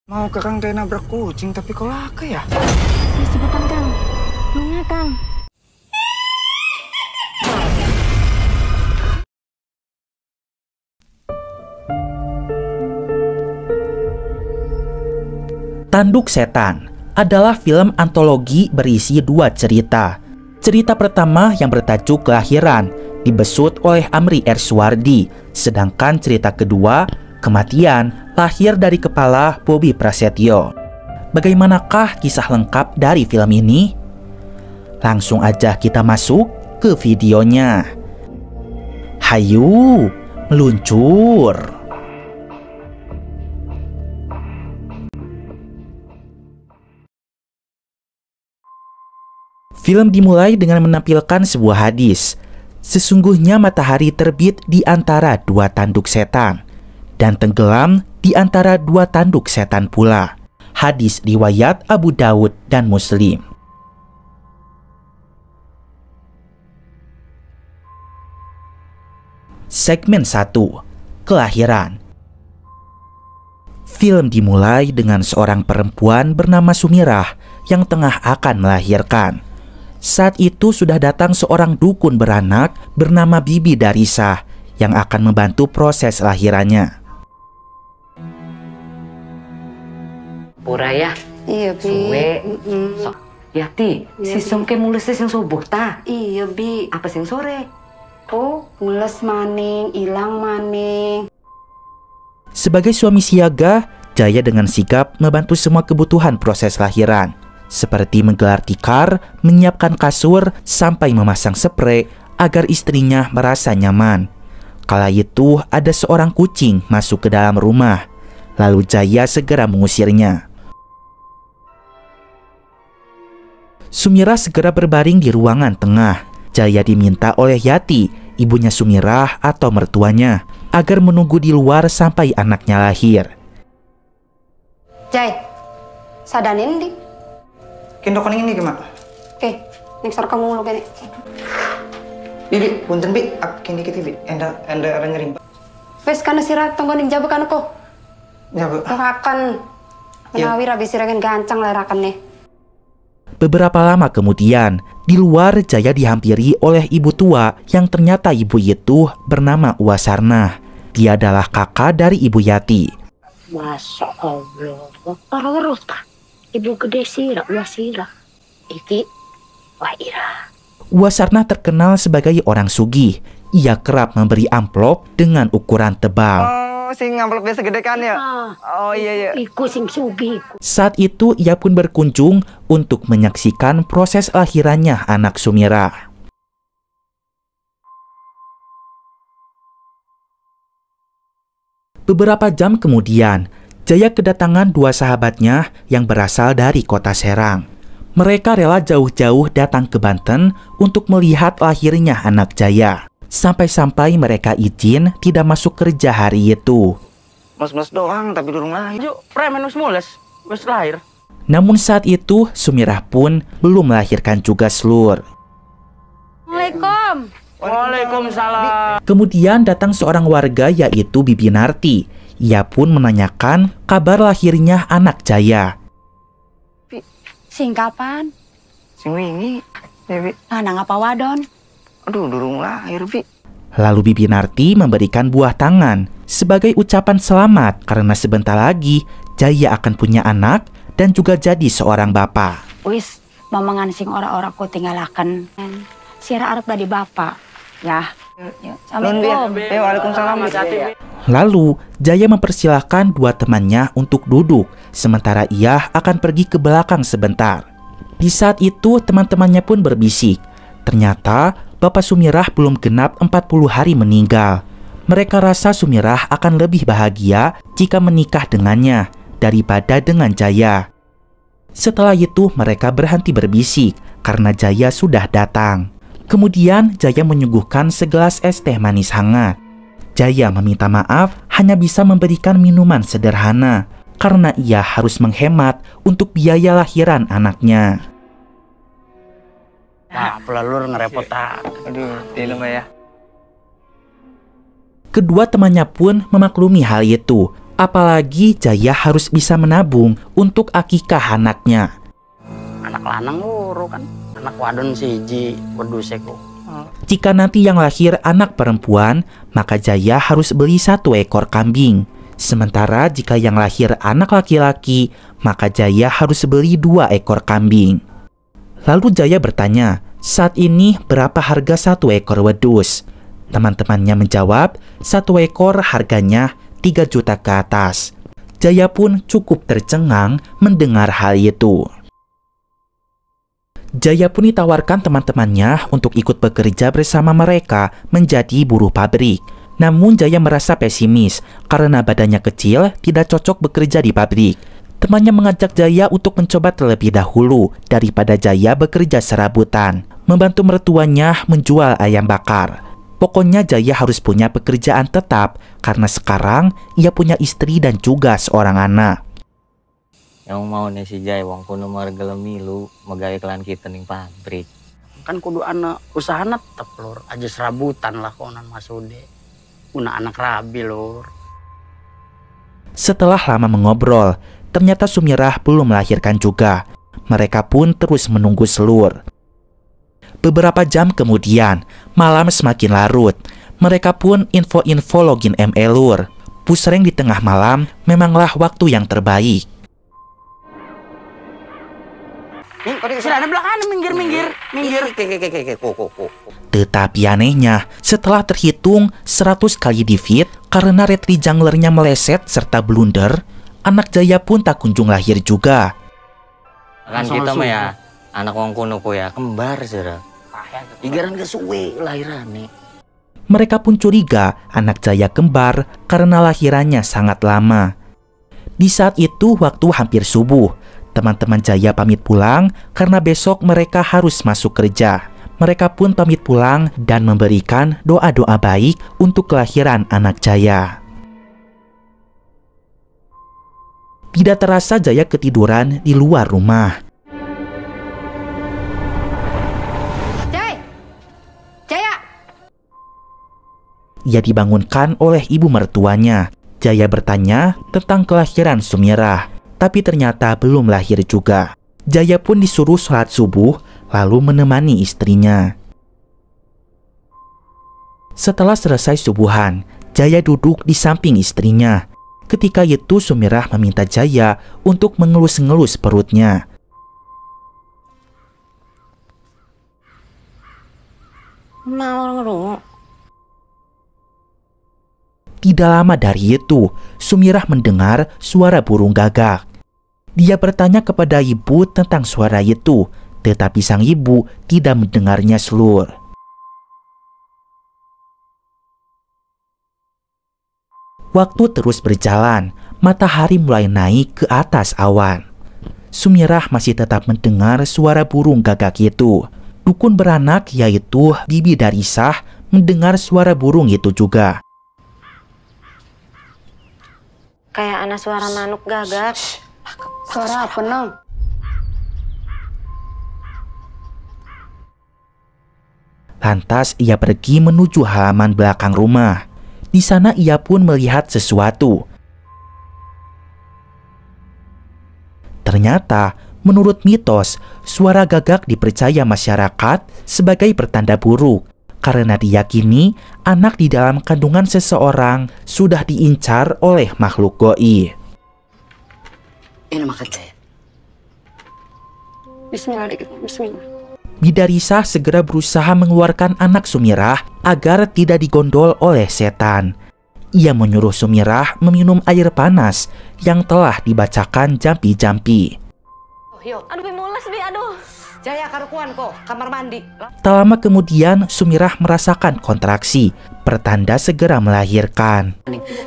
Mau ke Kang teh nabrak kucing tapi kok laka ya? Ya cepetan Kang. Nunggu Kang. Tanduk Setan adalah film antologi berisi dua cerita. Cerita pertama yang bertajuk Kelahiran dibesut oleh Amri R. Suwardi, sedangkan cerita kedua, Kematian, lahir dari kepala Bobi Prasetyo. Bagaimanakah kisah lengkap dari film ini? Langsung aja kita masuk ke videonya. Hayu, meluncur! Film dimulai dengan menampilkan sebuah hadis. Sesungguhnya matahari terbit di antara dua tanduk setan dan tenggelam di antara dua tanduk setan pula. Hadis riwayat Abu Daud dan Muslim. Segmen 1. Kelahiran. Film dimulai dengan seorang perempuan bernama Sumirah yang tengah akan melahirkan. Saat itu sudah datang seorang dukun beranak bernama Bibi Darisa yang akan membantu proses lahirannya. Pura ya? Iya, Bi. Suwe. So, ya ti, si sungke mulus sing subuh ta? Iya, Bi. Apa sing sore? Oh, mules maning, ilang maning. Sebagai suami siaga, Jaya dengan sigap membantu semua kebutuhan proses lahiran. Seperti menggelar tikar, menyiapkan kasur, sampai memasang spray agar istrinya merasa nyaman. Kala itu ada seorang kucing masuk ke dalam rumah. Lalu Jaya segera mengusirnya. Sumirah segera berbaring di ruangan tengah. Jaya diminta oleh Yati, ibunya Sumirah atau mertuanya, agar menunggu di luar sampai anaknya lahir. Jai, sadanin di. Kindokan ini gimana? Oke, next kamu mulu gini. Bibi, punten Bi, akin dikit Bi. Enda nyering. Wes kana sira tonggoning jabu kan ko. Ya Bu. Akan menawi rabi siragen gancang lerakan nih. Beberapa lama kemudian, di luar Jaya dihampiri oleh ibu tua yang ternyata ibu itu bernama Uwasarna. Dia adalah kakak dari ibu Yati. Masya Allah, terus kan? Ibu gede sira, Uwasira. Iki, Waira. Uwasarna terkenal sebagai orang sugih. Ia kerap memberi amplop dengan ukuran tebal. Oh, sing amplopnya segede kan ya? Oh iya. Iku sing sugih. Saat itu ia pun berkunjung untuk menyaksikan proses lahirannya anak Sumirah. Beberapa jam kemudian, Jaya kedatangan dua sahabatnya yang berasal dari kota Serang. Mereka rela jauh-jauh datang ke Banten untuk melihat lahirnya anak Jaya. Sampai-sampai mereka izin tidak masuk kerja hari itu. Mas doang tapi durung lahir. Yuk, premen wis mules, wis lahir. Namun saat itu Sumirah pun belum melahirkan juga Slur. Assalamualaikum. Waalaikumsalam. Kemudian datang seorang warga yaitu Bibi Narti. Ia pun menanyakan kabar lahirnya anak Jaya. Sing kapan? Sing wingi, ya Bi. Lanang apa wadon? Aduh, durung lahir Bi. Lalu Bibi Narti memberikan buah tangan sebagai ucapan selamat karena sebentar lagi Jaya akan punya anak dan juga jadi seorang bapak. Wis, mamangan sing ora-ora ku tinggalaken. Sira arep dari bapak. Ya. Assalamualaikum. Waalaikumsalam. Lalu Jaya mempersilahkan dua temannya untuk duduk, sementara ia akan pergi ke belakang sebentar. Di saat itu teman-temannya pun berbisik. Ternyata Bapak Sumirah belum genap 40 hari meninggal. Mereka rasa Sumirah akan lebih bahagia jika menikah dengannya daripada dengan Jaya. Setelah itu mereka berhenti berbisik karena Jaya sudah datang. Kemudian Jaya menyuguhkan segelas es teh manis hangat. Jaya meminta maaf hanya bisa memberikan minuman sederhana karena ia harus menghemat untuk biaya lahiran anaknya. Wah, pelelur ngerepot tak. Aduh, dilema ya. Kedua temannya pun memaklumi hal itu. Apalagi Jaya harus bisa menabung untuk akikah anaknya. Anak lanang loro kan. Anak wadon siji wedhus kok. Jika nanti yang lahir anak perempuan, maka Jaya harus beli 1 ekor kambing. Sementara jika yang lahir anak laki-laki, maka Jaya harus beli 2 ekor kambing. Lalu Jaya bertanya, saat ini berapa harga 1 ekor wedhus? Teman-temannya menjawab, 1 ekor harganya 3 juta ke atas. Jaya pun cukup tercengang mendengar hal itu. Jaya pun ditawarkan teman-temannya untuk ikut bekerja bersama mereka menjadi buruh pabrik. Namun Jaya merasa pesimis karena badannya kecil, tidak cocok bekerja di pabrik. Temannya mengajak Jaya untuk mencoba terlebih dahulu daripada Jaya bekerja serabutan, membantu mertuanya menjual ayam bakar. Pokoknya Jaya harus punya pekerjaan tetap karena sekarang ia punya istri dan juga seorang anak. Yang mau nih si Jaya wong kuno marga milu magawe kelan kita ning pabrik. Kan kudu anak usaha tetep lur. Aja serabutan lah konan masude. Una anak rabi lur. Setelah lama mengobrol, ternyata Sumirah belum melahirkan juga. Mereka pun terus menunggu selur. Beberapa jam kemudian, malam semakin larut. Mereka pun info-info login ML lur. Pusreng di tengah malam memanglah waktu yang terbaik. Silahkan belakang minggir. Tetapi anehnya, setelah terhitung 100 kali defeat karena retri junglernya meleset serta blunder, anak Jaya pun tak kunjung lahir juga. Kan kita mah ya anak wong kuno ko ya kembar sira. Igaran kesuwe lahiran nih. Mereka pun curiga anak Jaya kembar karena lahirannya sangat lama. Di saat itu waktu hampir subuh, teman-teman Jaya pamit pulang karena besok mereka harus masuk kerja. Mereka pun pamit pulang dan memberikan doa-doa baik untuk kelahiran anak Jaya. Tidak terasa Jaya ketiduran di luar rumah. Jaya! Ia dibangunkan oleh ibu mertuanya. Jaya bertanya tentang kelahiran Sumirah, tapi ternyata belum lahir juga. Jaya pun disuruh sholat subuh, lalu menemani istrinya. Setelah selesai subuhan, Jaya duduk di samping istrinya. Ketika itu Sumirah meminta Jaya untuk mengelus-ngelus perutnya. Tidak lama dari itu, Sumirah mendengar suara burung gagak. Dia bertanya kepada ibu tentang suara itu, tetapi sang ibu tidak mendengarnya selur. Waktu terus berjalan, matahari mulai naik ke atas awan. Sumirah masih tetap mendengar suara burung gagak itu. Dukun beranak yaitu Bibi Darisah mendengar suara burung itu juga. Kayak anak suara manuk gagak. Suara apa nong? Lantas ia pergi menuju halaman belakang rumah. Di sana ia pun melihat sesuatu. Ternyata, menurut mitos, suara gagak dipercaya masyarakat sebagai pertanda buruk karena diyakini anak di dalam kandungan seseorang sudah diincar oleh makhluk gaib. Ini makan Jaya. Bismillah dikit, bismillah. Bidarisah segera berusaha mengeluarkan anak Sumirah agar tidak digondol oleh setan. Ia menyuruh Sumirah meminum air panas yang telah dibacakan jampi-jampi. Aduh, mules bi, aduh. Jaya karukuan kok, kamar mandi. Tak lama kemudian Sumirah merasakan kontraksi, pertanda segera melahirkan.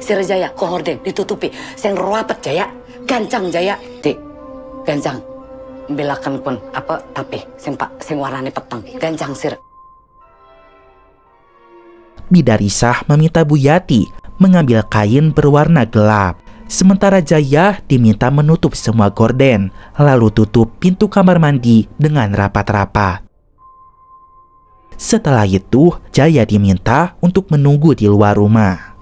Sira Jaya, kohorden ditutupi. Seng ruapet Jaya, gancang Jaya. Dik, gancang. Belakan pun apa tapi sing warnane peteng, gancang sir. Bidarisah meminta Bu Yati mengambil kain berwarna gelap. Sementara Jaya diminta menutup semua gorden, lalu tutup pintu kamar mandi dengan rapat-rapat. Setelah itu, Jaya diminta untuk menunggu di luar rumah.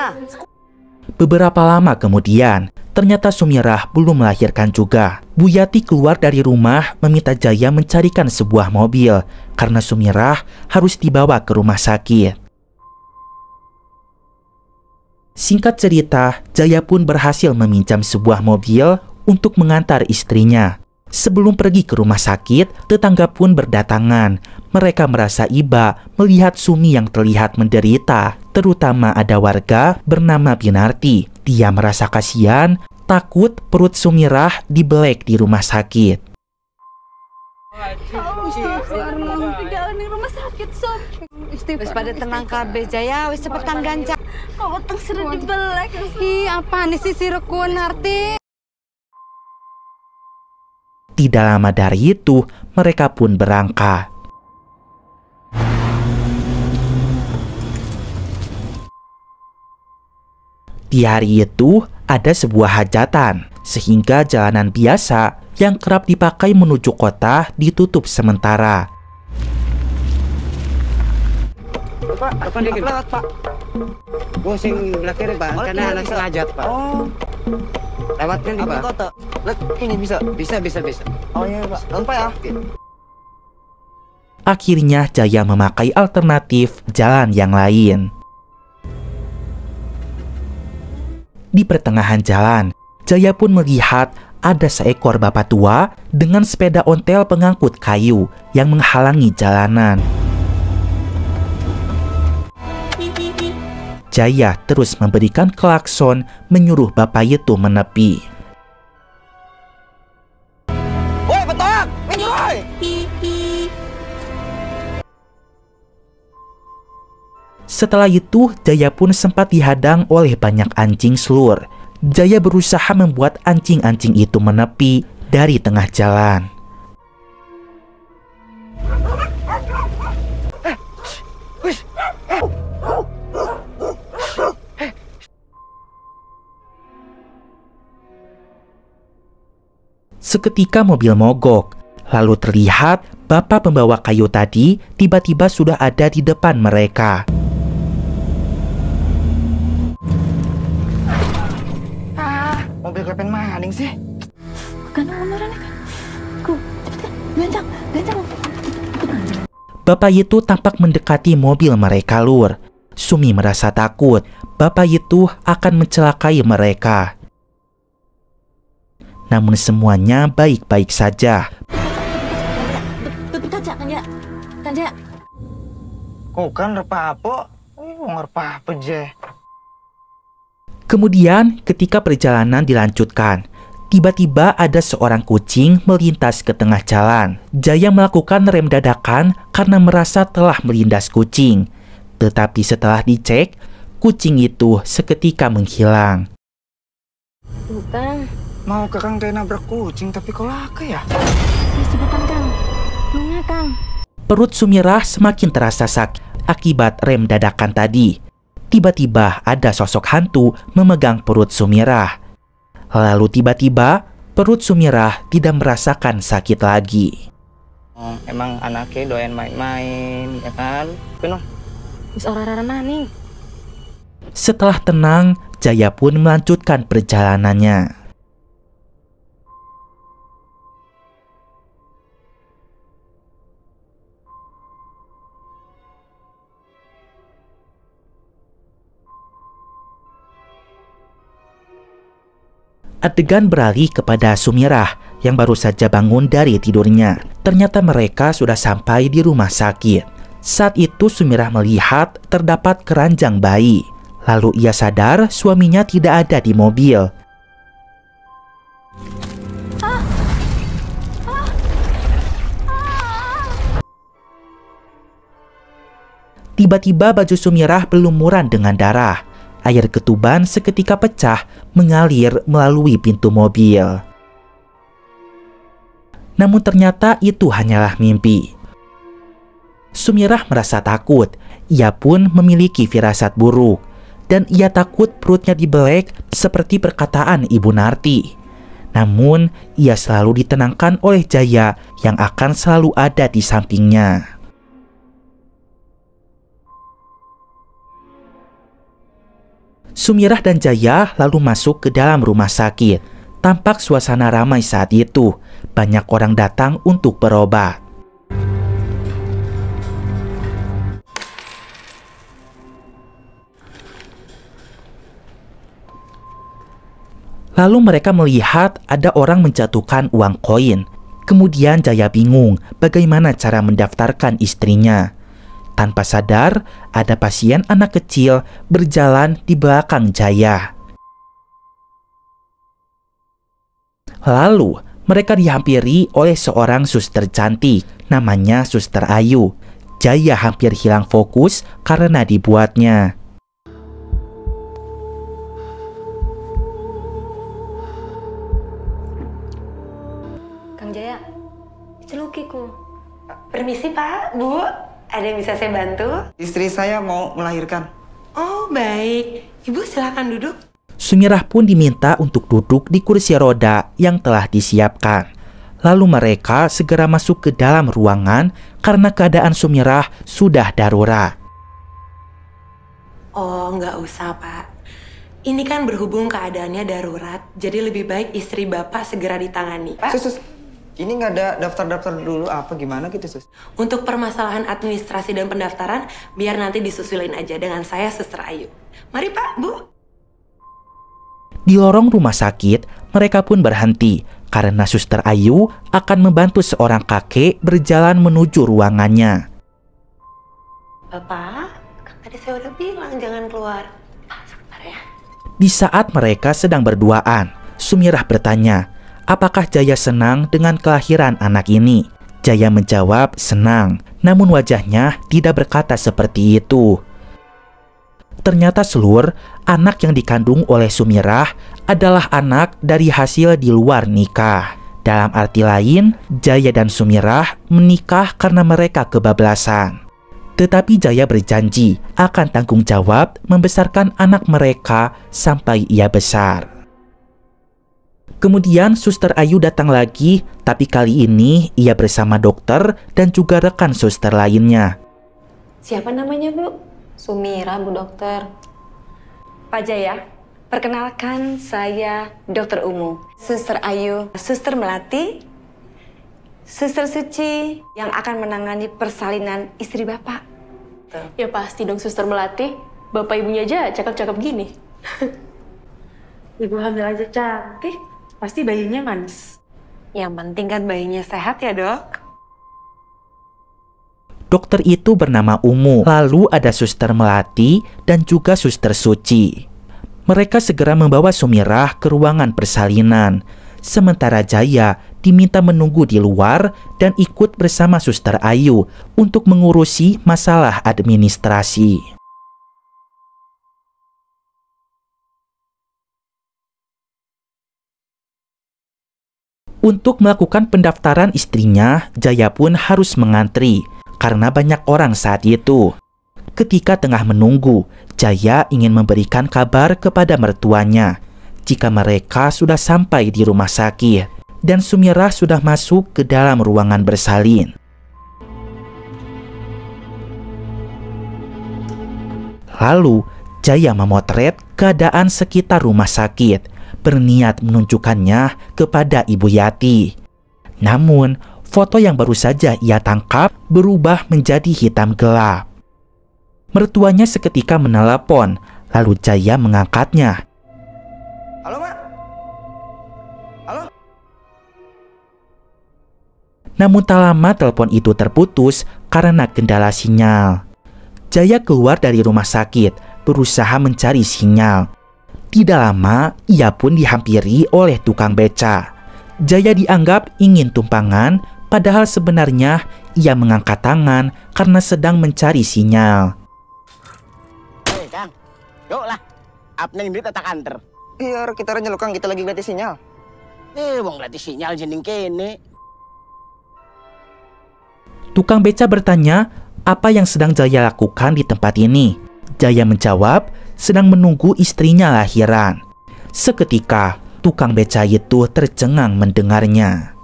Nah, Beberapa lama kemudian, ternyata Sumirah belum melahirkan juga. Bu Yati keluar dari rumah meminta Jaya mencarikan sebuah mobil karena Sumirah harus dibawa ke rumah sakit. Singkat cerita, Jaya pun berhasil meminjam sebuah mobil untuk mengantar istrinya. Sebelum pergi ke rumah sakit, tetangga pun berdatangan. Mereka merasa iba melihat Sumi yang terlihat menderita. Terutama ada warga bernama Binarti. Dia merasa kasihan, takut perut Sumirah dibelek di rumah sakit. wis pada tenang kabeh Jaya, wis cepetan gancang. Apa nih sih Rekun Narti? Tidak lama dari itu, mereka pun berangkat. Di hari itu, ada sebuah hajatan, sehingga jalanan biasa yang kerap dipakai menuju kota ditutup sementara. Pak, apa dikit? Lewat, Pak. Gue sing belah kiri, Pak. Karena anak selajat, Pak. Oh, Lewat kan, ambil Pak? kota. Lihat, ini bisa. Bisa. Oh iya, Pak. Lupa ya. Akhirnya Jaya memakai alternatif jalan yang lain. Di pertengahan jalan, Jaya pun melihat ada seekor bapak tua dengan sepeda ontel pengangkut kayu yang menghalangi jalanan. Jaya terus memberikan klakson menyuruh bapak itu menepi. Woi, betok! Woi! Setelah itu, Jaya pun sempat dihadang oleh banyak anjing selur. Jaya berusaha membuat anjing-anjing itu menepi dari tengah jalan. Seketika mobil mogok, lalu terlihat bapak pembawa kayu tadi tiba-tiba sudah ada di depan mereka. Mobil kepen maning sih. Bapak itu tampak mendekati mobil mereka, Lur. Sumi merasa takut bapak itu akan mencelakai mereka. Namun semuanya baik-baik saja. Kok kan apa-apa? Ngerpa-apa je. Kemudian ketika perjalanan dilanjutkan, tiba-tiba ada seorang kucing melintas ke tengah jalan. Jaya melakukan rem dadakan karena merasa telah melindas kucing. Tetapi setelah dicek, kucing itu seketika menghilang. Bukan. Mau ke Kang Teh nabrak kucing tapi kok laka ya? Cepetan Kang. Mana Kang? Perut Sumirah semakin terasa sakit akibat rem dadakan tadi. Tiba-tiba ada sosok hantu memegang perut Sumirah. Lalu tiba-tiba perut Sumirah tidak merasakan sakit lagi. Oh, emang anaknya doyan main-main, ya kan? Penuh. Wis ora maning. Setelah tenang, Jaya pun melanjutkan perjalanannya. Adegan beralih kepada Sumirah yang baru saja bangun dari tidurnya. Ternyata mereka sudah sampai di rumah sakit. Saat itu Sumirah melihat terdapat keranjang bayi. Lalu ia sadar suaminya tidak ada di mobil. Tiba-tiba baju Sumirah berlumuran dengan darah. Air ketuban seketika pecah mengalir melalui pintu mobil. Namun ternyata itu hanyalah mimpi. Sumirah merasa takut. Ia pun memiliki firasat buruk. Dan ia takut perutnya dibelek seperti perkataan Ibu Narti. Namun ia selalu ditenangkan oleh Jaya yang akan selalu ada di sampingnya. Sumirah dan Jaya lalu masuk ke dalam rumah sakit. Tampak suasana ramai saat itu. Banyak orang datang untuk berobat. Lalu mereka melihat ada orang menjatuhkan uang koin. Kemudian Jaya bingung bagaimana cara mendaftarkan istrinya. Tanpa sadar, ada pasien anak kecil berjalan di belakang Jaya. Lalu, mereka dihampiri oleh seorang suster cantik, namanya Suster Ayu. Jaya hampir hilang fokus karena dibuatnya. Kang Jaya, celukiku. Permisi Pak, Bu. Ada yang bisa saya bantu? Istri saya mau melahirkan. Oh, baik. Ibu silakan duduk. Sumirah pun diminta untuk duduk di kursi roda yang telah disiapkan. Lalu mereka segera masuk ke dalam ruangan karena keadaan Sumirah sudah darurat. Oh, nggak usah Pak. Ini kan berhubung keadaannya darurat, jadi lebih baik istri Bapak segera ditangani. Pak, Sus, ini nggak ada daftar-daftar dulu apa gimana gitu, Sus? untuk permasalahan administrasi dan pendaftaran, biar nanti disusulin aja dengan saya, Suster Ayu. Mari Pak, Bu. Di lorong rumah sakit, mereka pun berhenti karena Suster Ayu akan membantu seorang kakek berjalan menuju ruangannya. Bapak, kan tadi saya udah bilang jangan keluar. Pak, sebentar ya. Di saat mereka sedang berduaan, Sumirah bertanya, apakah Jaya senang dengan kelahiran anak ini? Jaya menjawab senang, namun wajahnya tidak berkata seperti itu. Ternyata Slur, anak yang dikandung oleh Sumirah, adalah anak dari hasil di luar nikah. Dalam arti lain, Jaya dan Sumirah menikah karena mereka kebablasan. Tetapi Jaya berjanji akan tanggung jawab membesarkan anak mereka sampai ia besar. Kemudian Suster Ayu datang lagi, tapi kali ini ia bersama dokter dan juga rekan suster lainnya. Siapa namanya, Bu? Sumira, Bu Dokter. Pak Jaya, perkenalkan saya Dokter Umu, Suster Ayu, Suster Melati, Suster Suci yang akan menangani persalinan istri Bapak. Ya pasti dong Suster Melati, bapak ibunya aja cakep-cakep gini. Ibu hamil aja cantik, pasti bayinya manis. Yang penting kan bayinya sehat ya, Dok? Dokter itu bernama Umu, lalu ada Suster Melati dan juga Suster Suci. Mereka segera membawa Sumirah ke ruangan persalinan, sementara Jaya diminta menunggu di luar dan ikut bersama Suster Ayu untuk mengurusi masalah administrasi. Untuk melakukan pendaftaran istrinya, Jaya pun harus mengantri karena banyak orang saat itu. Ketika tengah menunggu, Jaya ingin memberikan kabar kepada mertuanya jika mereka sudah sampai di rumah sakit dan Sumirah sudah masuk ke dalam ruangan bersalin. Lalu, Jaya memotret keadaan sekitar rumah sakit, berniat menunjukkannya kepada Ibu Yati. Namun, foto yang baru saja ia tangkap berubah menjadi hitam gelap. Mertuanya seketika menelepon, lalu Jaya mengangkatnya. Halo, Mak? Halo? Namun tak lama telepon itu terputus karena kendala sinyal. Jaya keluar dari rumah sakit, berusaha mencari sinyal. Tidak lama, ia pun dihampiri oleh tukang beca. Jaya dianggap ingin tumpangan, padahal sebenarnya ia mengangkat tangan karena sedang mencari sinyal. Hei Kang, yuk lah, apneng di tata kantor. Iya, kita nyelukang kita lagi ngelatih sinyal. Wong ngelatih sinyal jening kene. Tukang beca bertanya apa yang sedang Jaya lakukan di tempat ini. Jaya menjawab sedang menunggu istrinya lahiran. Seketika, tukang beca itu tercengang mendengarnya.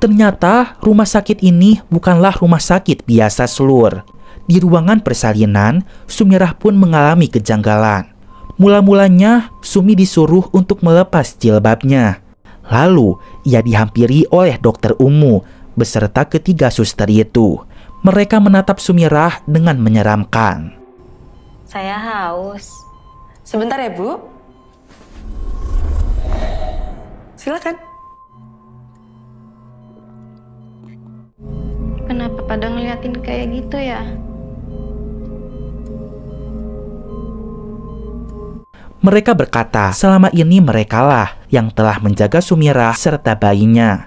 Ternyata rumah sakit ini bukanlah rumah sakit biasa Slur. Di ruangan persalinan, Sumirah pun mengalami kejanggalan. Mula-mulanya, Sumi disuruh untuk melepas jilbabnya. Lalu, ia dihampiri oleh Dokter Umu beserta ketiga suster itu. Mereka menatap Sumirah dengan menyeramkan. Saya haus. Sebentar ya, Bu. Silakan. Kenapa pada ngeliatin kayak gitu ya? Mereka berkata selama ini merekalah yang telah menjaga Sumirah serta bayinya.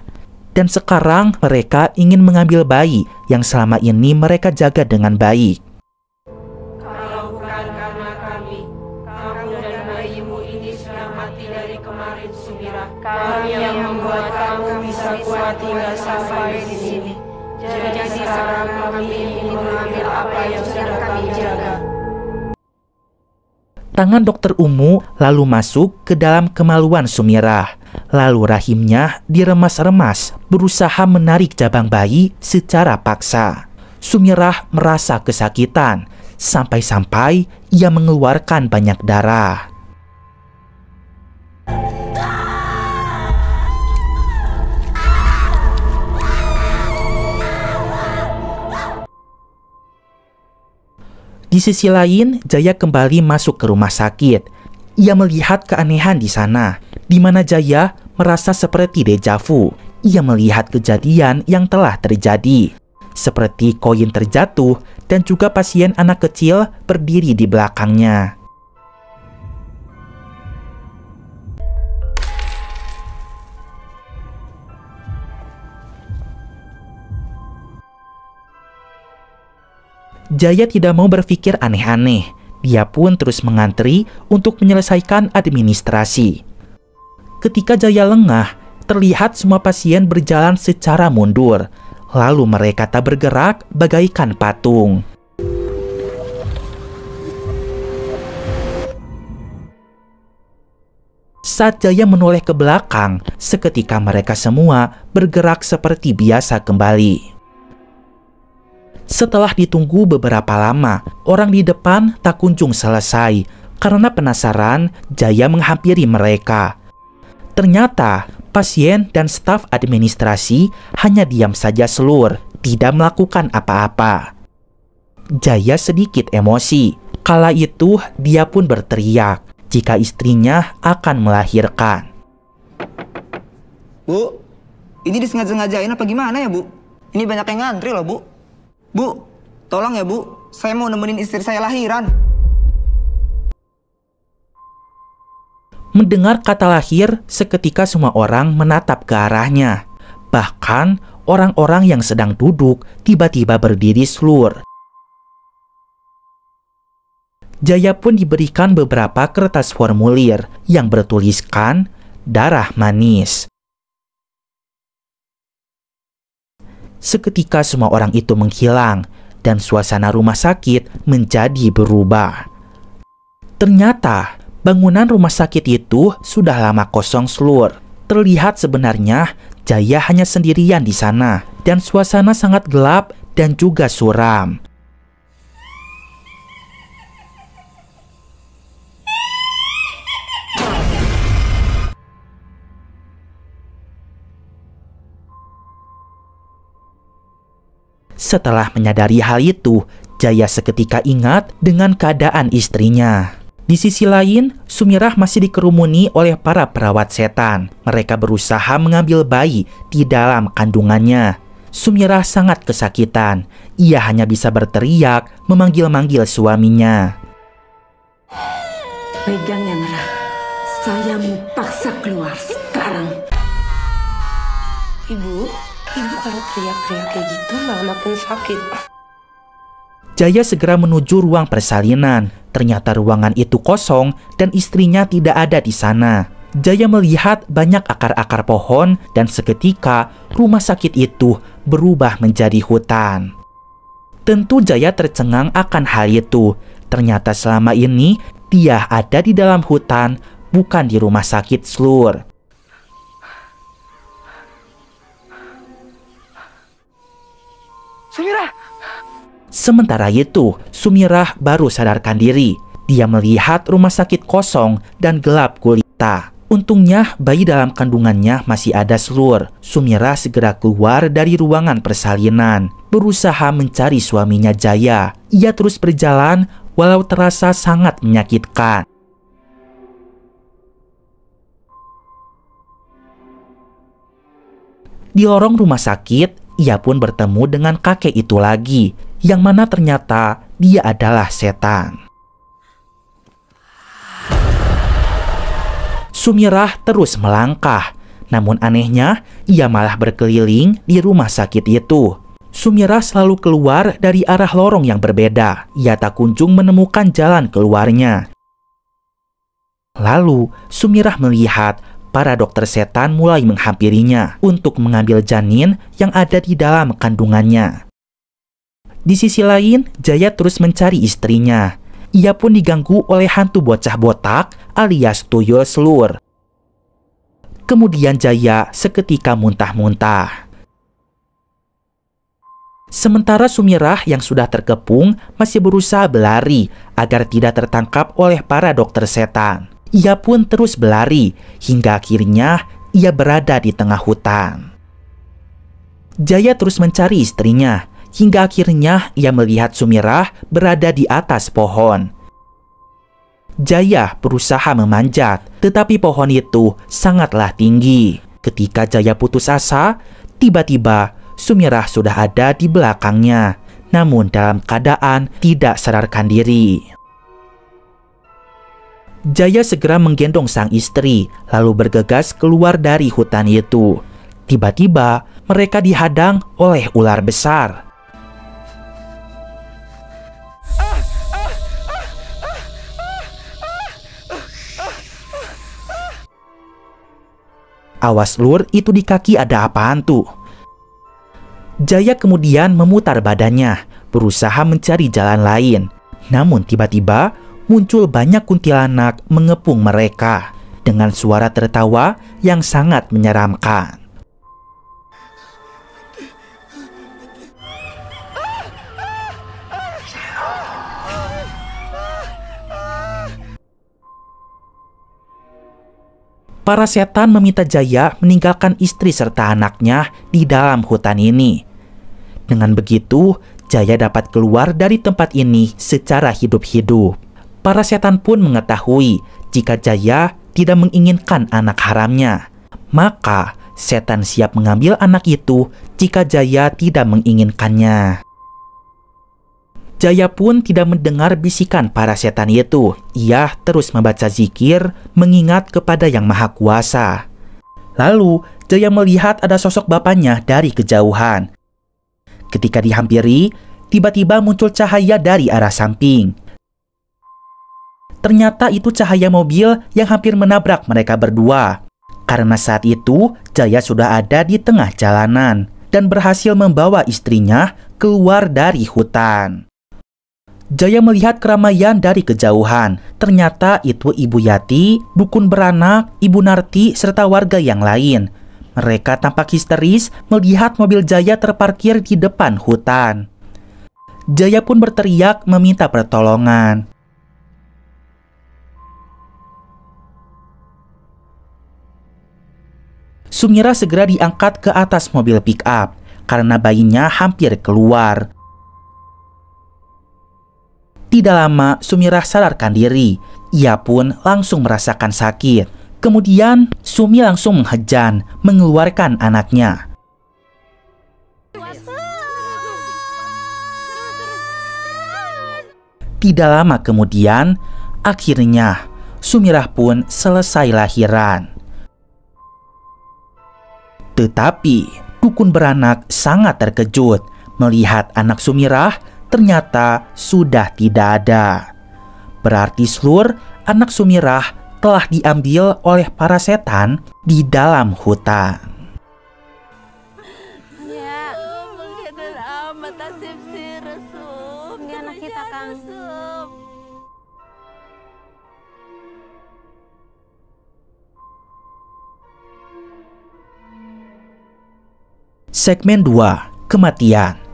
Dan sekarang mereka ingin mengambil bayi yang selama ini mereka jaga dengan baik. Kalau bukan karena kami, kamu dan bayimu ini sudah mati dari kemarin, Sumirah. Kami yang membuat kamu bisa kuat hingga sampai di sini. Jadi sekarang kami ingin mengambil apa yang sudah kami jaga. Tangan Dokter Umu lalu masuk ke dalam kemaluan Sumirah. Lalu rahimnya diremas-remas, berusaha menarik jabang bayi secara paksa. Sumirah merasa kesakitan, sampai-sampai ia mengeluarkan banyak darah. Di sisi lain, Jaya kembali masuk ke rumah sakit. Ia melihat keanehan di sana, di mana Jaya merasa seperti dejavu. Ia melihat kejadian yang telah terjadi, seperti koin terjatuh dan juga pasien anak kecil berdiri di belakangnya. Jaya tidak mau berpikir aneh-aneh. Dia pun terus mengantri untuk menyelesaikan administrasi. Ketika Jaya lengah, terlihat semua pasien berjalan secara mundur. Lalu mereka tak bergerak bagaikan patung. Saat Jaya menoleh ke belakang, seketika mereka semua bergerak seperti biasa kembali. Setelah ditunggu beberapa lama, orang di depan tak kunjung selesai. Karena penasaran, Jaya menghampiri mereka. Ternyata, pasien dan staf administrasi hanya diam saja selur, tidak melakukan apa-apa. Jaya sedikit emosi. Kala itu, dia pun berteriak jika istrinya akan melahirkan. Bu, ini disengaja-sengajain apa gimana ya, Bu? Ini banyak yang ngantri loh, Bu. Bu, tolong ya, Bu. Saya mau nemenin istri saya lahiran. Mendengar kata lahir, seketika semua orang menatap ke arahnya. Bahkan, orang-orang yang sedang duduk tiba-tiba berdiri selur. Jaya pun diberikan beberapa kertas formulir yang bertuliskan darah manis. Seketika semua orang itu menghilang dan suasana rumah sakit menjadi berubah. Ternyata bangunan rumah sakit itu sudah lama kosong selur. Terlihat sebenarnya Jaya hanya sendirian di sana dan suasana sangat gelap dan juga suram. Setelah menyadari hal itu, Jaya seketika ingat dengan keadaan istrinya. Di sisi lain, Sumirah masih dikerumuni oleh para perawat setan. Mereka berusaha mengambil bayi di dalam kandungannya. Sumirah sangat kesakitan. Ia hanya bisa berteriak, memanggil-manggil suaminya. Pegang yang erat. Saya mau paksa keluar sekarang. Ibu kalau teriak-teriak kayak gitu malah makin sakit. Jaya segera menuju ruang persalinan. Ternyata ruangan itu kosong dan istrinya tidak ada di sana. Jaya melihat banyak akar-akar pohon dan seketika rumah sakit itu berubah menjadi hutan. Tentu Jaya tercengang akan hal itu. Ternyata selama ini dia ada di dalam hutan, bukan di rumah sakit selur. Sumirah! Sementara itu, Sumirah baru sadarkan diri. Dia melihat rumah sakit kosong dan gelap gulita. Untungnya bayi dalam kandungannya masih ada Slur. Sumirah segera keluar dari ruangan persalinan, berusaha mencari suaminya Jaya. Ia terus berjalan walau terasa sangat menyakitkan. Di lorong rumah sakit, ia pun bertemu dengan kakek itu lagi, yang mana ternyata dia adalah setan. Sumirah terus melangkah, namun anehnya ia malah berkeliling di rumah sakit itu. Sumirah selalu keluar dari arah lorong yang berbeda. Ia tak kunjung menemukan jalan keluarnya. Lalu Sumirah melihat para dokter setan mulai menghampirinya untuk mengambil janin yang ada di dalam kandungannya. Di sisi lain, Jaya terus mencari istrinya. Ia pun diganggu oleh hantu bocah botak alias tuyul Slur. Kemudian Jaya seketika muntah-muntah. Sementara Sumirah yang sudah terkepung masih berusaha berlari agar tidak tertangkap oleh para dokter setan. Ia pun terus berlari hingga akhirnya ia berada di tengah hutan. Jaya terus mencari istrinya. Hingga akhirnya ia melihat Sumirah berada di atas pohon. Jaya berusaha memanjat, tetapi pohon itu sangatlah tinggi. Ketika Jaya putus asa, tiba-tiba Sumirah sudah ada di belakangnya, namun dalam keadaan tidak sadarkan diri. Jaya segera menggendong sang istri, lalu bergegas keluar dari hutan itu. Tiba-tiba mereka dihadang oleh ular besar. Awas Lur, itu di kaki ada apaan tuh? Jaya kemudian memutar badannya, berusaha mencari jalan lain. Namun tiba-tiba muncul banyak kuntilanak mengepung mereka dengan suara tertawa yang sangat menyeramkan. Para setan meminta Jaya meninggalkan istri serta anaknya di dalam hutan ini. Dengan begitu, Jaya dapat keluar dari tempat ini secara hidup-hidup. Para setan pun mengetahui jika Jaya tidak menginginkan anak haramnya. Maka, setan siap mengambil anak itu jika Jaya tidak menginginkannya. Jaya pun tidak mendengar bisikan para setan itu. Ia terus membaca zikir, mengingat kepada Yang Maha Kuasa. Lalu, Jaya melihat ada sosok bapaknya dari kejauhan. Ketika dihampiri, tiba-tiba muncul cahaya dari arah samping. Ternyata itu cahaya mobil yang hampir menabrak mereka berdua. Karena saat itu, Jaya sudah ada di tengah jalanan dan berhasil membawa istrinya keluar dari hutan. Jaya melihat keramaian dari kejauhan. Ternyata itu Ibu Yati, dukun beranak, Ibu Narti, serta warga yang lain. Mereka tampak histeris melihat mobil Jaya terparkir di depan hutan. Jaya pun berteriak meminta pertolongan. Sumirah segera diangkat ke atas mobil pick-up karena bayinya hampir keluar. Tidak lama, Sumirah sadarkan diri. Ia pun langsung merasakan sakit. Kemudian, Sumi langsung menghejan, mengeluarkan anaknya. Tidak lama kemudian, akhirnya Sumirah pun selesai lahiran. Tetapi, dukun beranak sangat terkejut melihat anak Sumirah ternyata sudah tidak ada. Berarti Slur, anak Sumirah, telah diambil oleh para setan di dalam hutan. Segmen 2, Kematian.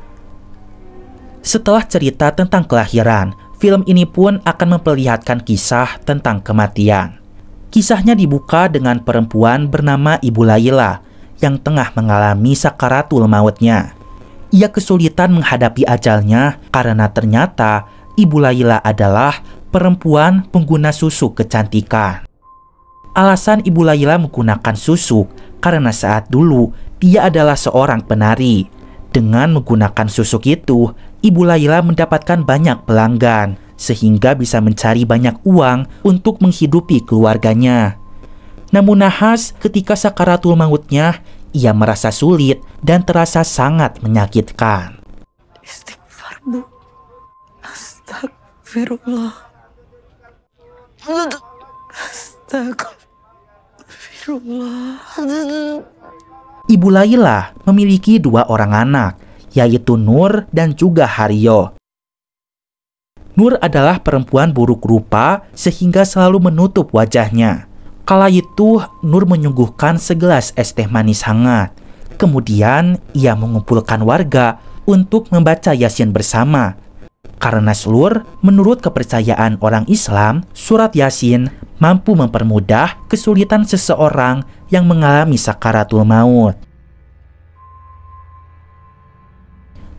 Setelah cerita tentang kelahiran, film ini pun akan memperlihatkan kisah tentang kematian. Kisahnya dibuka dengan perempuan bernama Ibu Laila yang tengah mengalami sakaratul mautnya. Ia kesulitan menghadapi ajalnya karena ternyata Ibu Laila adalah perempuan pengguna susuk kecantikan. Alasan Ibu Laila menggunakan susuk karena saat dulu dia adalah seorang penari. Dengan menggunakan susuk itu, Ibu Laila mendapatkan banyak pelanggan sehingga bisa mencari banyak uang untuk menghidupi keluarganya. Namun nahas ketika sakaratul mautnya, ia merasa sulit dan terasa sangat menyakitkan. Istighfar, Bu. Astagfirullah. Astagfirullah. Ibu Laila memiliki 2 orang anak, yaitu Nur dan juga Haryo. Nur adalah perempuan buruk rupa sehingga selalu menutup wajahnya. Kala itu, Nur menyuguhkan segelas es teh manis hangat. Kemudian, ia mengumpulkan warga untuk membaca Yasin bersama. Karena Slur, menurut kepercayaan orang Islam, surat Yasin mampu mempermudah kesulitan seseorang yang mengalami sakaratul maut.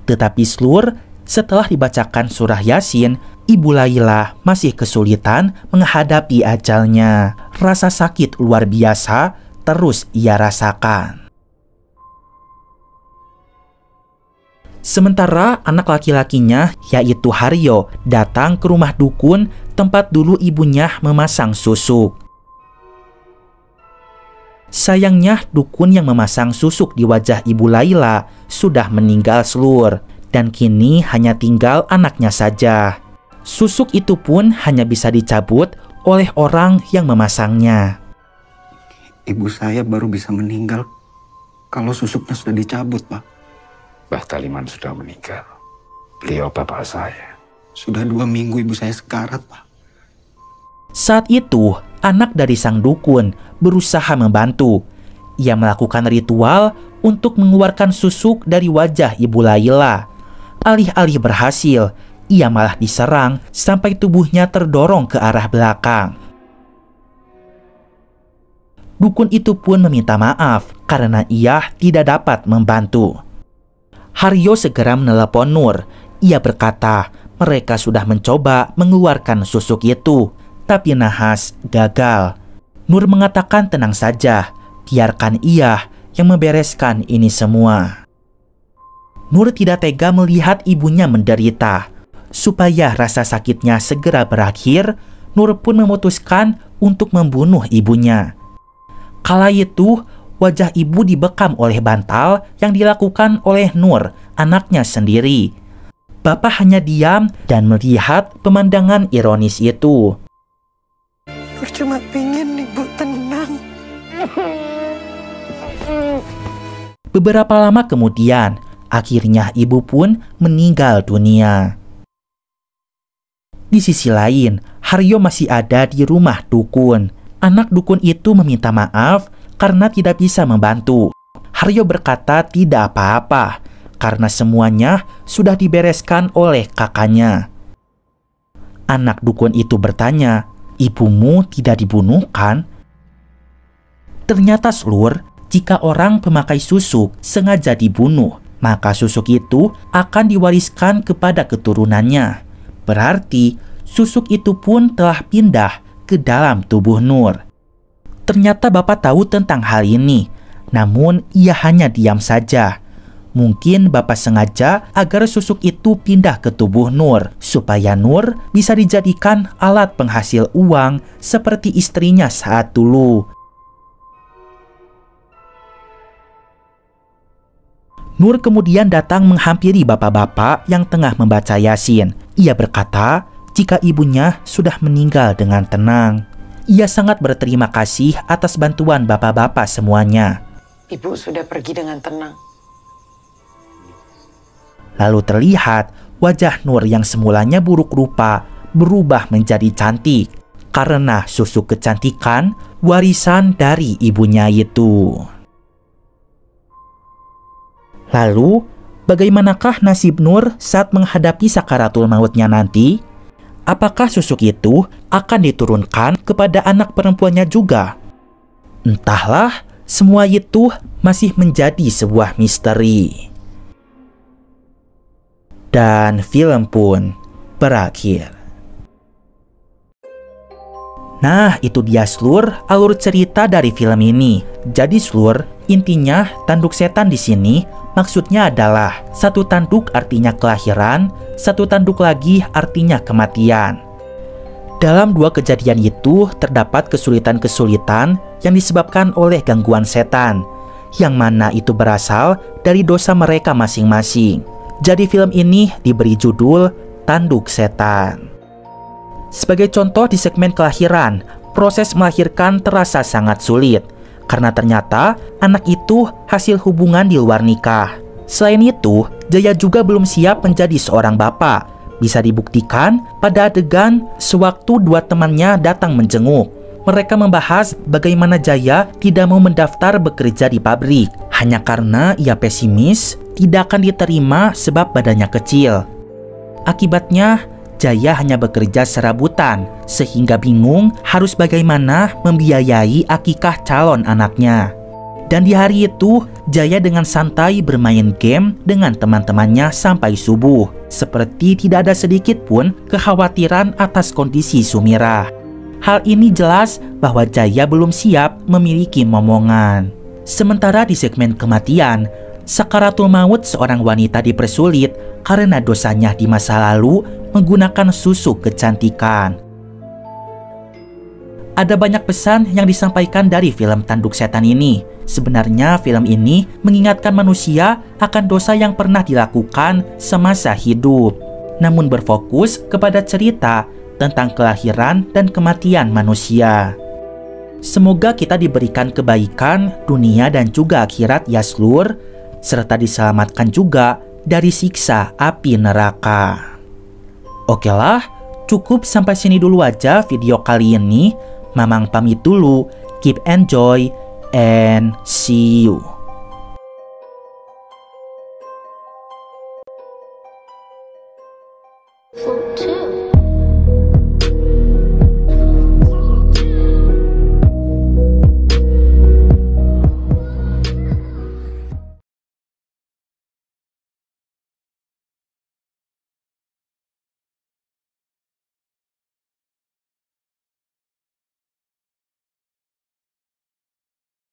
Tetapi Slur, setelah dibacakan surah Yasin, Ibu Laila masih kesulitan menghadapi ajalnya. Rasa sakit luar biasa terus ia rasakan. Sementara anak laki-lakinya, yaitu Haryo, datang ke rumah dukun tempat dulu ibunya memasang susuk. Sayangnya, dukun yang memasang susuk di wajah Ibu Laila sudah meninggal Slur, dan kini hanya tinggal anaknya saja. Susuk itu pun hanya bisa dicabut oleh orang yang memasangnya. Ibu saya baru bisa meninggal kalau susuknya sudah dicabut, Pak. Mbah Taliman sudah meninggal. Beliau bapak saya. Sudah 2 minggu ibu saya sekarat, Pak. Saat itu, anak dari sang dukun berusaha membantu. Ia melakukan ritual untuk mengeluarkan susuk dari wajah Ibu Laila. Alih-alih berhasil, ia malah diserang sampai tubuhnya terdorong ke arah belakang. Dukun itu pun meminta maaf karena ia tidak dapat membantu. Haryo segera menelepon Nur. Ia berkata mereka sudah mencoba mengeluarkan susuk itu, tapi nahas gagal. Nur mengatakan tenang saja, biarkan ia yang membereskan ini semua. Nur tidak tega melihat ibunya menderita. Supaya rasa sakitnya segera berakhir, Nur pun memutuskan untuk membunuh ibunya. Kala itu, wajah ibu dibekam oleh bantal yang dilakukan oleh Nur, anaknya sendiri. Bapak hanya diam dan melihat pemandangan ironis itu. Nur cuma pengen ibu tenang. Beberapa lama kemudian, akhirnya ibu pun meninggal dunia. Di sisi lain, Haryo masih ada di rumah dukun. Anak dukun itu meminta maaf karena tidak bisa membantu. Haryo berkata tidak apa-apa karena semuanya sudah dibereskan oleh kakaknya. Anak dukun itu bertanya, "Ibumu tidak dibunuh kan?" Ternyata Slur, jika orang pemakai susuk sengaja dibunuh, maka susuk itu akan diwariskan kepada keturunannya. Berarti susuk itu pun telah pindah ke dalam tubuh Nur. Ternyata bapak tahu tentang hal ini, namun ia hanya diam saja. Mungkin bapak sengaja agar susuk itu pindah ke tubuh Nur, supaya Nur bisa dijadikan alat penghasil uang seperti istrinya saat dulu. Nur kemudian datang menghampiri bapak-bapak yang tengah membaca Yasin. Ia berkata, jika ibunya sudah meninggal dengan tenang. Ia sangat berterima kasih atas bantuan bapak-bapak semuanya. Ibu sudah pergi dengan tenang. Lalu terlihat wajah Nur yang semulanya buruk rupa berubah menjadi cantik karena susuk kecantikan warisan dari ibunya itu. Lalu, bagaimanakah nasib Nur saat menghadapi sakaratul mautnya nanti? Apakah susuk itu akan diturunkan kepada anak perempuannya juga? Entahlah, semua itu masih menjadi sebuah misteri. Dan film pun berakhir. Nah, itu dia seluruh alur cerita dari film ini. Jadi seluruh intinya tanduk setan di sini maksudnya adalah satu tanduk artinya kelahiran, satu tanduk lagi artinya kematian. Dalam dua kejadian itu terdapat kesulitan-kesulitan yang disebabkan oleh gangguan setan, yang mana itu berasal dari dosa mereka masing-masing. Jadi film ini diberi judul Tanduk Setan. Sebagai contoh di segmen kelahiran, proses melahirkan terasa sangat sulit karena ternyata anak itu hasil hubungan di luar nikah. Selain itu, Jaya juga belum siap menjadi seorang bapak. Bisa dibuktikan pada adegan sewaktu dua temannya datang menjenguk. Mereka membahas bagaimana Jaya tidak mau mendaftar bekerja di pabrik hanya karena ia pesimis tidak akan diterima sebab badannya kecil. Akibatnya, Jaya hanya bekerja serabutan, sehingga bingung harus bagaimana membiayai akikah calon anaknya. Dan di hari itu, Jaya dengan santai bermain game dengan teman-temannya sampai subuh, seperti tidak ada sedikit pun kekhawatiran atas kondisi Sumira. Hal ini jelas bahwa Jaya belum siap memiliki momongan. Sementara di segmen kematian, sakaratul maut seorang wanita dipersulit karena dosanya di masa lalu menggunakan susuk kecantikan. Ada banyak pesan yang disampaikan dari film Tanduk Setan ini. Sebenarnya film ini mengingatkan manusia akan dosa yang pernah dilakukan semasa hidup, namun berfokus kepada cerita tentang kelahiran dan kematian manusia. Semoga kita diberikan kebaikan dunia dan juga akhirat ya seluruh, serta diselamatkan juga dari siksa api neraka. Oke lah, cukup sampai sini dulu aja video kali ini. Mamang pamit dulu, keep enjoy, and see you.